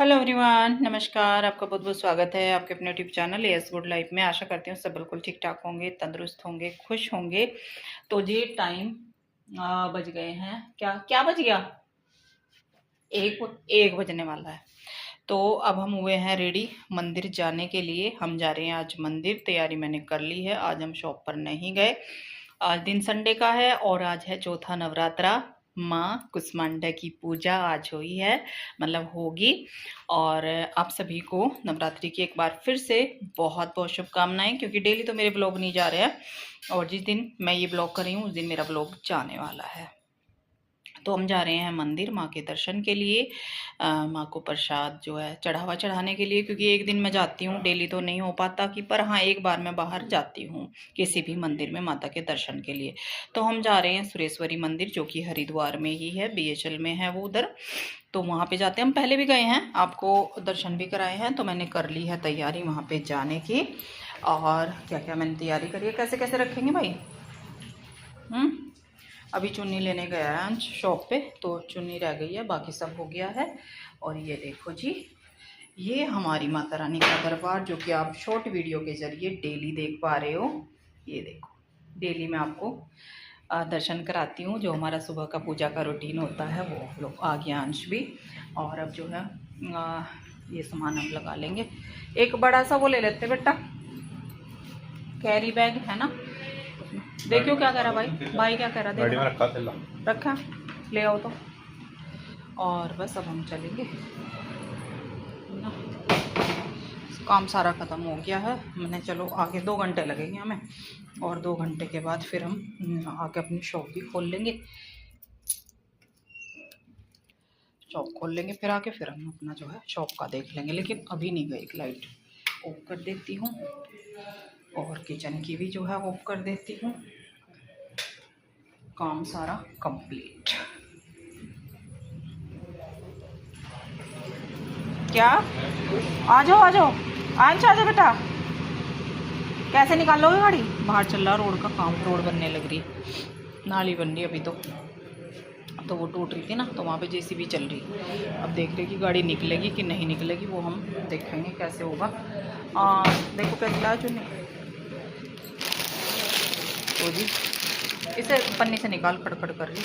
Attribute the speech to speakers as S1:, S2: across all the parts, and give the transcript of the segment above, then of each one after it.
S1: Hello everyone, नमस्कार। आपका बहुत बहुत स्वागत है आपके अपने YouTube channel S good life में। आशा करती हूँ सब बिल्कुल ठीक ठाक होंगे, तंदुरुस्त होंगे, खुश होंगे। तो जी टाइम बज गए हैं, क्या क्या बज गया, एक बजने वाला है। तो अब हम हुए हैं रेडी मंदिर जाने के लिए। हम जा रहे हैं आज मंदिर, तैयारी मैंने कर ली है। आज हम शॉप पर नहीं गए। आज दिन संडे का है और आज है चौथा नवरात्रा। माँ कुष्मांडा की पूजा आज हुई है, मतलब होगी। और आप सभी को नवरात्रि की एक बार फिर से बहुत बहुत शुभकामनाएं, क्योंकि डेली तो मेरे ब्लॉग नहीं जा रहे हैं और जिस दिन मैं ये ब्लॉग कर रही हूँ उस दिन मेरा ब्लॉग जाने वाला है। तो हम जा रहे हैं मंदिर माँ के दर्शन के लिए, माँ को प्रसाद जो है चढ़ावा चढ़ाने के लिए, क्योंकि एक दिन मैं जाती हूँ, डेली तो नहीं हो पाता कि, पर हाँ एक बार मैं बाहर जाती हूँ किसी भी मंदिर में माता के दर्शन के लिए। तो हम जा रहे हैं सुरेश्वरी मंदिर, जो कि हरिद्वार में ही है, BHL में है वो उधर। तो वहाँ पे जाते हैं। हम पहले भी गए हैं, आपको दर्शन भी कराए हैं। तो मैंने कर ली है तैयारी वहाँ पे जाने की। और क्या क्या मैंने तैयारी करी है, कैसे कैसे रखेंगे भाई। अभी चुन्नी लेने गया है अंश शॉप पे, तो चुन्नी रह गई है, बाकी सब हो गया है। और ये देखो जी, ये हमारी माता रानी का दरबार, जो कि आप शॉर्ट वीडियो के जरिए डेली देख पा रहे हो। ये देखो, डेली मैं आपको दर्शन कराती हूँ। जो हमारा सुबह का पूजा का रूटीन होता है वो लोग आ गया अंश भी। और अब जो है ये सामान हम लगा लेंगे। एक बड़ा सा वो ले लेते बेटा, कैरी बैग है ना। देखियो क्या कह रहा भाई, भाई क्या कह रहा, देखो रखा, ले आओ तो। और बस अब हम चलेंगे ना, काम सारा ख़त्म हो गया है। मैंने चलो आगे 2 घंटे लगेंगे हमें, और 2 घंटे के बाद फिर हम आके अपनी शॉप भी खोल लेंगे। शॉप खोल लेंगे फिर आके फिर हम अपना जो है शॉप का देख लेंगे। लेकिन अभी नहीं गई, लाइट ऑफ कर देती हूँ और किचन की भी जो है ऑफ कर देती हूँ। काम सारा कंप्लीट। क्या, आ जाओ आ जाओ, आंच आ जाओ बेटा। कैसे निकाल लोगे गाड़ी, बाहर चल रहा रोड का काम, रोड बनने लग रही, नाली बन रही अभी तो वो टूट रही थी ना, तो वहाँ पे JCB चल रही। अब देख रहे कि गाड़ी निकलेगी कि नहीं निकलेगी, वो हम देखेंगे कैसे होगा। देखो कैसे लाया चुन्नी, तो जी इसे पन्नी से निकाल, खड़खड़ कर रही,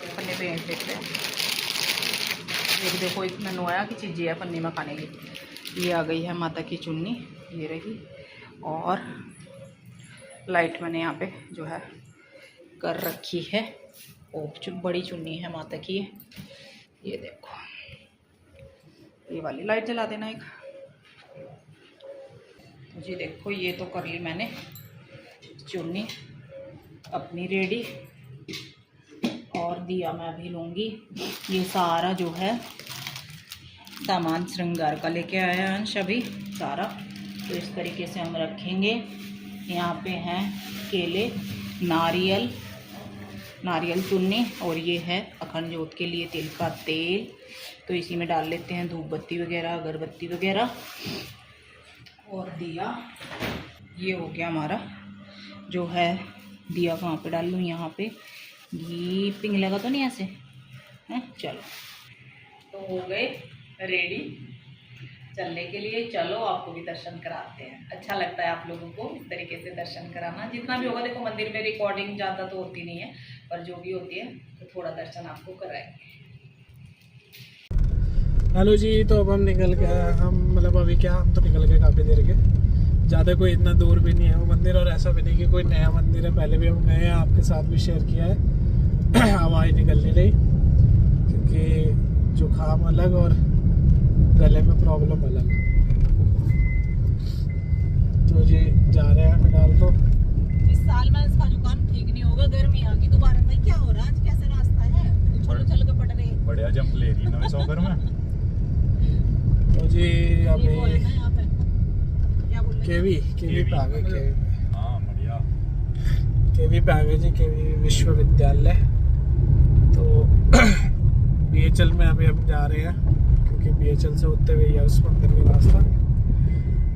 S1: पन्नी पे यहीं फेंक रहे हैं। ये देखो इसमें नोया की चीज़ें है पन्नी में खाने की। ये आ गई है माता की चुन्नी, ये रही। और लाइट मैंने यहाँ पे जो है कर रखी है, बड़ी चुन्नी है माता की। ये देखो, ये वाली लाइट जला देना एक। जी देखो, ये तो कर ली मैंने चुन्नी अपनी रेडी, और दिया मैं भी लूँगी। ये सारा जो है सामान श्रृंगार का लेके आया अंश अभी सारा, तो इस तरीके से हम रखेंगे। यहाँ पे हैं केले, नारियल चुन्नी, और ये है अखंड ज्योत के लिए तिल का तेल। तो इसी में डाल लेते हैं धूप बत्ती वगैरह, अगरबत्ती वगैरह, और दिया। ये हो गया हमारा जो है दिया। कहाँ पे डाल लूँ, यहाँ पे घी पिंग लगा तो नहीं ऐसे हैं। चलो, तो हो गए रेडी चलने के लिए। चलो आपको भी दर्शन कराते हैं। अच्छा लगता है आप लोगों को इस तरीके से दर्शन कराना, जितना भी होगा। देखो मंदिर में रिकॉर्डिंग ज़्यादा तो होती नहीं है, पर जो भी होती है तो थोड़ा दर्शन आपको कराएंगे।
S2: हेलो जी, तो अब हम निकल गए, हम अभी क्या, हम तो निकल गए काफ़ी देर के। ज़्यादा कोई इतना दूर भी नहीं है वो मंदिर, और ऐसा भी नहीं कि कोई नया मंदिर है, पहले भी हम गए हैं, आपके साथ भी शेयर किया है। आवाज़ निकल नहीं रही क्योंकि जुकाम अलग और गले में प्रॉब्लम अलग। तो जी जा रहे हैं फिलहाल। तो
S1: इस साल में इसका जुकाम ठीक नहीं होगा, गर्मी आ गई दोबारा। भाई क्या हो रहा है आज, कैसे रास्ता है, उछल के पड़ रही, बढ़िया जंप ले रही है सो घर में।
S2: तो जी अभी केवी पे आ गए, केवी पे आ गए जी, केवी विश्वविद्यालय। तो BHL में अभी हम जा रहे हैं, क्योंकि BHL से होते हुए या उस मंदिर का रास्ता।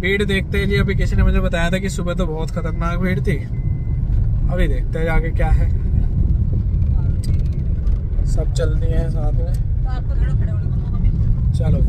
S2: भीड़ देखते हैं जी, अभी किसी ने मुझे बताया था कि सुबह तो बहुत खतरनाक भीड़ थी। अभी देखते हैं आगे क्या है। सब चल दिए हैं साथ में, तो आपको खड़े होने का मौका मिला। चलो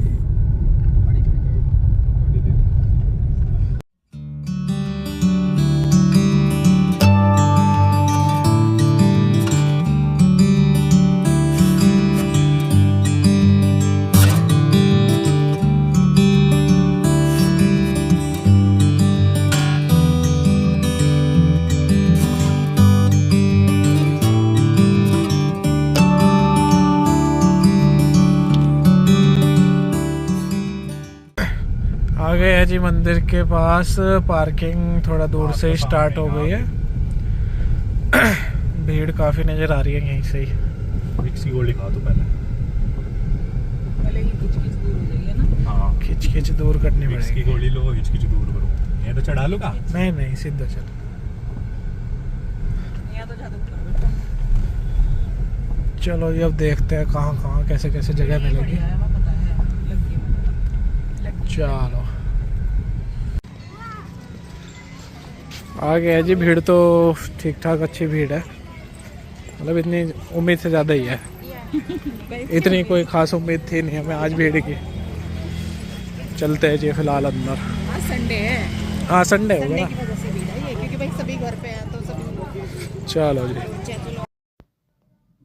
S2: जी मंदिर के पास। पार्किंग थोड़ा दूर से ही स्टार्ट हो गई है। भीड़ काफ़ी नज़र आ रही है यहीं से ही।
S3: मिक्सी गोली खा तो पहले
S1: ही खिच खिच दूर हो जाएगी ना।
S3: हाँ,
S2: खिंच खिंच दूर करनी
S3: मिक्स की
S2: पड़ेगी।
S3: गोली लो, हिचकिच दूर करो। ये तो चढ़ा लो का?
S2: नहीं नहीं, सीधा चल।
S1: यहाँ तो ज़्यादा ऊपर
S2: चलो ये अब देखते हैं कहाँ कहाँ कैसे कैसे जगह मिलेगी।
S1: बढ़िया है, वहाँ पता है लग
S2: चलो आ गया जी। भीड़ तो ठीक ठाक अच्छी भीड़ है, मतलब इतनी उम्मीद से ज़्यादा ही है। इतनी कोई खास उम्मीद थी नहीं हमें आज भीड़ की। चलते हैं जी फिलहाल अंदर।
S1: आज संडे है,
S2: हाँ संडे हो
S1: संडे
S2: गया
S1: की वजह से भीड़ है ये, क्योंकि भाई सभी घर पे हैं तो सभी।
S2: चलो जी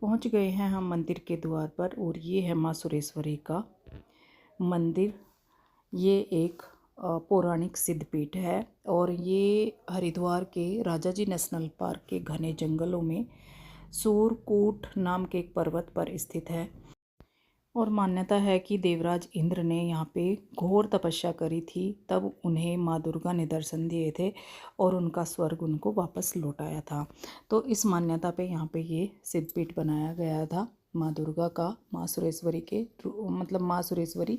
S1: पहुंच गए हैं हम मंदिर के द्वार पर, और ये है माँ सुरेश्वरी का मंदिर। ये एक पौराणिक सिद्धपीठ है, और ये हरिद्वार के राजाजी नेशनल पार्क के घने जंगलों में सूरकूट नाम के एक पर्वत पर स्थित है। और मान्यता है कि देवराज इंद्र ने यहाँ पे घोर तपस्या करी थी, तब उन्हें माँ दुर्गा ने दर्शन दिए थे और उनका स्वर्ग उनको वापस लौटाया था। तो इस मान्यता पे यहाँ पे ये सिद्धपीठ बनाया गया था माँ दुर्गा का, माँ सुरेश्वरी के मतलब माँ सुरेश्वरी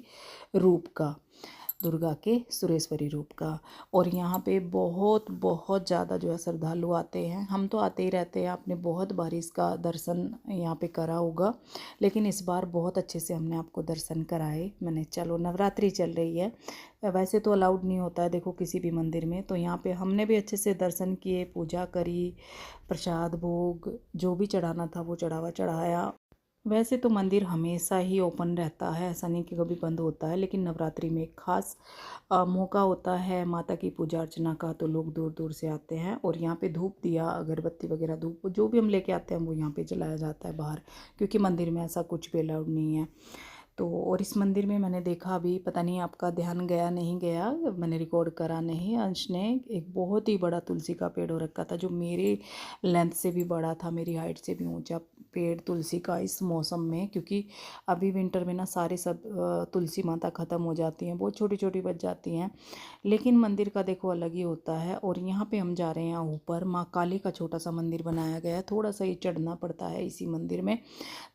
S1: रूप का, दुर्गा के सुरेश्वरी रूप का। और यहाँ पे बहुत बहुत ज़्यादा जो है श्रद्धालु आते हैं। हम तो आते ही रहते हैं, आपने बहुत बार इसका दर्शन यहाँ पे करा होगा, लेकिन इस बार बहुत अच्छे से हमने आपको दर्शन कराए। मैंने चलो नवरात्रि चल रही है, वैसे तो अलाउड नहीं होता है देखो किसी भी मंदिर में, तो यहाँ पे हमने भी अच्छे से दर्शन किए, पूजा करी, प्रसाद भोग जो भी चढ़ाना था वो चढ़ावा चढ़ाया। वैसे तो मंदिर हमेशा ही ओपन रहता है, ऐसा नहीं कि कभी बंद होता है, लेकिन नवरात्रि में एक खास मौका होता है माता की पूजा अर्चना का, तो लोग दूर दूर से आते हैं। और यहाँ पे धूप दिया, अगरबत्ती वगैरह, धूप जो भी हम लेके आते हैं वो यहाँ पे जलाया जाता है बाहर, क्योंकि मंदिर में ऐसा कुछ भी अलाउड नहीं है। तो और इस मंदिर में मैंने देखा, अभी पता नहीं आपका ध्यान गया नहीं गया, मैंने रिकॉर्ड करा नहीं, अंश ने एक बहुत ही बड़ा तुलसी का पेड़ हो रखा था, जो मेरे लेंथ से भी बड़ा था, मेरी हाइट से भी ऊंचा पेड़ तुलसी का इस मौसम में। क्योंकि अभी विंटर में ना सारे सब तुलसी माता ख़त्म हो जाती हैं, बहुत छोटी छोटी बच जाती हैं, लेकिन मंदिर का देखो अलग ही होता है। और यहाँ पे हम जा रहे हैं ऊपर, माँ काली का छोटा सा मंदिर बनाया गया है, थोड़ा सा ही चढ़ना पड़ता है इसी मंदिर में।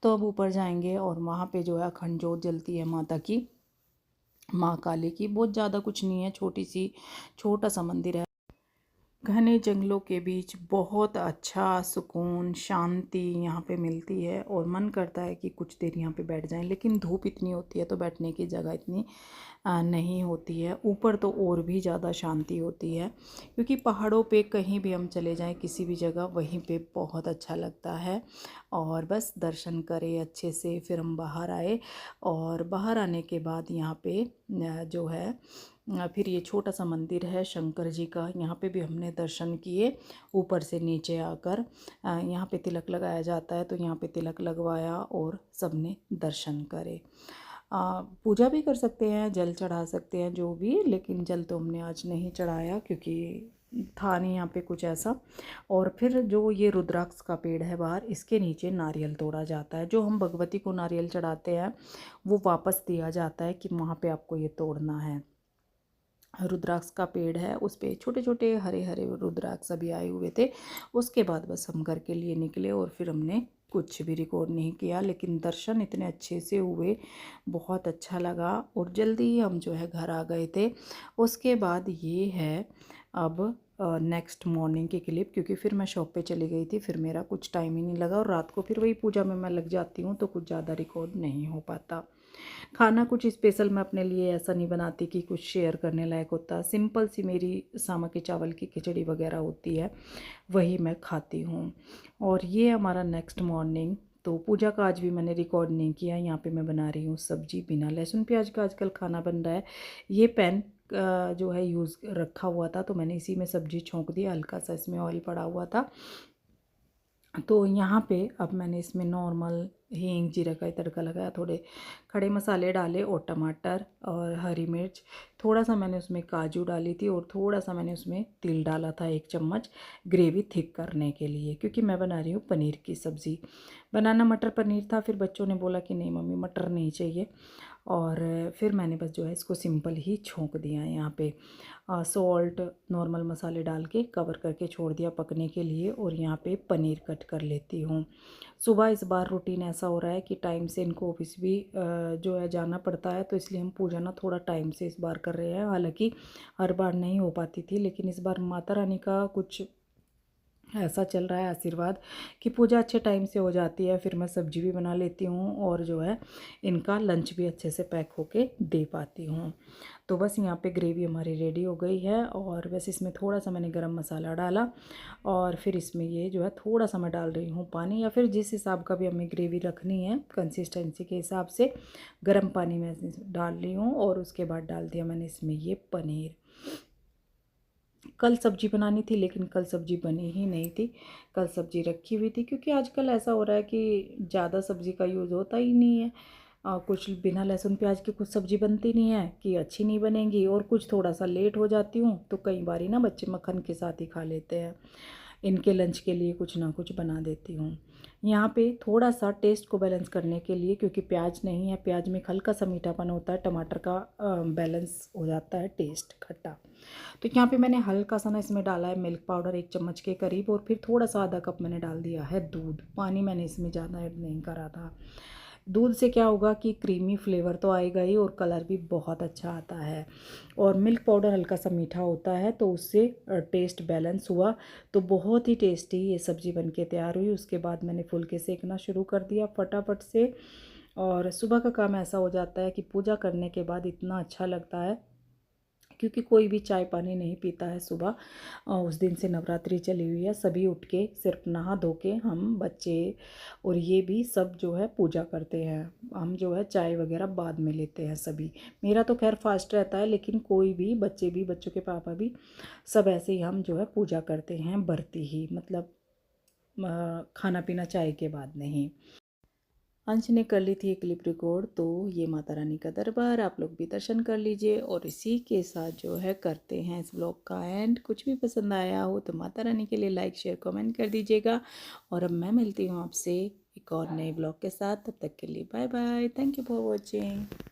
S1: तो अब ऊपर जाएंगे और वहाँ पे जो है अखंड जोत जलती है माता की, माँ काली की। बहुत ज़्यादा कुछ नहीं है, छोटा सा मंदिर है, घने जंगलों के बीच। बहुत अच्छा सुकून शांति यहाँ पे मिलती है, और मन करता है कि कुछ देर यहाँ पे बैठ जाएं, लेकिन धूप इतनी होती है तो बैठने की जगह इतनी नहीं होती है। ऊपर तो और भी ज़्यादा शांति होती है, क्योंकि पहाड़ों पे कहीं भी हम चले जाएं किसी भी जगह, वहीं पे बहुत अच्छा लगता है। और बस दर्शन करें अच्छे से, फिर हम बाहर आए, और बाहर आने के बाद यहाँ पे जो है फिर ये छोटा सा मंदिर है शंकर जी का, यहाँ पे भी हमने दर्शन किए। ऊपर से नीचे आकर यहाँ पे तिलक लगाया जाता है, तो यहाँ पे तिलक लगवाया और सबने दर्शन करे। पूजा भी कर सकते हैं, जल चढ़ा सकते हैं जो भी, लेकिन जल तो हमने आज नहीं चढ़ाया क्योंकि था नहीं यहाँ पे कुछ ऐसा। और फिर जो ये रुद्राक्ष का पेड़ है बाहर, इसके नीचे नारियल तोड़ा जाता है। जो हम भगवती को नारियल चढ़ाते हैं वो वापस दिया जाता है कि वहाँ पे आपको ये तोड़ना है। रुद्राक्ष का पेड़ है, उस पे छोटे छोटे हरे हरे रुद्राक्ष अभी आए हुए थे। उसके बाद बस हम घर के लिए निकले, और फिर हमने कुछ भी रिकॉर्ड नहीं किया, लेकिन दर्शन इतने अच्छे से हुए, बहुत अच्छा लगा। और जल्दी ही हम जो है घर आ गए थे। उसके बाद ये है अब नेक्स्ट मॉर्निंग की क्लिप, क्योंकि फिर मैं शॉप पे चली गई थी, फिर मेरा कुछ टाइम ही नहीं लगा, और रात को फिर वही पूजा में मैं लग जाती हूँ, तो कुछ ज़्यादा रिकॉर्ड नहीं हो पाता। खाना कुछ स्पेशल मैं अपने लिए ऐसा नहीं बनाती कि कुछ शेयर करने लायक होता। सिंपल सी मेरी सामा के चावल की खिचड़ी वगैरह होती है, वही मैं खाती हूँ। और ये हमारा नेक्स्ट मॉर्निंग। तो पूजा का आज भी मैंने रिकॉर्ड नहीं किया। यहाँ पे मैं बना रही हूँ सब्जी बिना लहसुन प्याज का, आजकल खाना बन रहा है। ये पैन जो है यूज़ रखा हुआ था, तो मैंने इसी में सब्जी छोंक दी, हल्का सा इसमें ऑयल पड़ा हुआ था। तो यहाँ पे अब मैंने इसमें नॉर्मल हींग जीरा का ही तड़का लगाया, थोड़े खड़े मसाले डाले, और टमाटर और हरी मिर्च, थोड़ा सा मैंने उसमें काजू डाली थी, और थोड़ा सा मैंने उसमें तिल डाला था, 1 चम्मच, ग्रेवी थिक करने के लिए, क्योंकि मैं बना रही हूँ पनीर की सब्ज़ी। बनाना मटर पनीर था, फिर बच्चों ने बोला कि नहीं मम्मी मटर नहीं चाहिए, और फिर मैंने बस जो है इसको सिंपल ही छोंक दिया है। यहाँ पे सॉल्ट नॉर्मल मसाले डाल के कवर करके छोड़ दिया पकने के लिए। और यहाँ पे पनीर कट कर लेती हूँ। सुबह इस बार रूटीन ऐसा हो रहा है कि टाइम से इनको ऑफिस भी जो है जाना पड़ता है, तो इसलिए हम पूजा ना थोड़ा टाइम से इस बार कर रहे हैं। हालांकि हर बार नहीं हो पाती थी, लेकिन इस बार माता रानी का कुछ ऐसा चल रहा है आशीर्वाद कि पूजा अच्छे टाइम से हो जाती है। फिर मैं सब्जी भी बना लेती हूँ और जो है इनका लंच भी अच्छे से पैक होके दे पाती हूँ। तो बस यहाँ पे ग्रेवी हमारी रेडी हो गई है। और बस इसमें थोड़ा सा मैंने गरम मसाला डाला और फिर इसमें ये जो है थोड़ा सा मैं डाल रही हूँ पानी, या फिर जिस हिसाब का भी हमें ग्रेवी रखनी है कंसिस्टेंसी के हिसाब से गर्म पानी मैं डाल रही हूँ। और उसके बाद डाल दिया मैंने इसमें ये पनीर। कल सब्जी बनानी थी लेकिन कल सब्जी बनी ही नहीं थी, कल सब्जी रखी हुई थी, क्योंकि आजकल ऐसा हो रहा है कि ज़्यादा सब्जी का यूज़ होता ही नहीं है। कुछ बिना लहसुन प्याज की कुछ सब्जी बनती नहीं है कि अच्छी नहीं बनेगी, और कुछ थोड़ा सा लेट हो जाती हूँ तो कई बार ही ना बच्चे मक्खन के साथ ही खा लेते हैं। इनके लंच के लिए कुछ ना कुछ बना देती हूँ। यहाँ पे थोड़ा सा टेस्ट को बैलेंस करने के लिए, क्योंकि प्याज नहीं है, प्याज में हल्का सा मीठापन होता है, टमाटर का बैलेंस हो जाता है टेस्ट खट्टा। तो यहाँ पे मैंने हल्का सा ना इसमें डाला है मिल्क पाउडर 1 चम्मच के करीब, और फिर थोड़ा सा आधा कप मैंने डाल दिया है दूध। पानी मैंने इसमें ज़्यादा ऐड नहीं करा था। दूध से क्या होगा कि क्रीमी फ्लेवर तो आएगा ही और कलर भी बहुत अच्छा आता है। और मिल्क पाउडर हल्का सा मीठा होता है तो उससे टेस्ट बैलेंस हुआ। तो बहुत ही टेस्टी ये सब्ज़ी बन के तैयार हुई। उसके बाद मैंने फुलके सेकना शुरू कर दिया फटाफट से। और सुबह का काम ऐसा हो जाता है कि पूजा करने के बाद इतना अच्छा लगता है, क्योंकि कोई भी चाय पानी नहीं पीता है सुबह। उस दिन से नवरात्रि चली हुई है, सभी उठ के सिर्फ नहा धो के हम बच्चे और ये भी सब जो है पूजा करते हैं। हम जो है चाय वगैरह बाद में लेते हैं सभी। मेरा तो खैर फास्ट रहता है, लेकिन कोई भी बच्चे भी, बच्चों के पापा भी, सब ऐसे ही हम जो है पूजा करते हैं बरती ही, मतलब खाना पीना चाय के बाद नहीं। अंश ने कर ली थी एक क्लिप रिकॉर्ड। तो ये माता रानी का दरबार, आप लोग भी दर्शन कर लीजिए। और इसी के साथ जो है करते हैं इस ब्लॉग का एंड। कुछ भी पसंद आया हो तो माता रानी के लिए लाइक शेयर कमेंट कर दीजिएगा। और अब मैं मिलती हूँ आपसे एक और नए ब्लॉग के साथ। तब तक के लिए bye bye. Thank you for watching.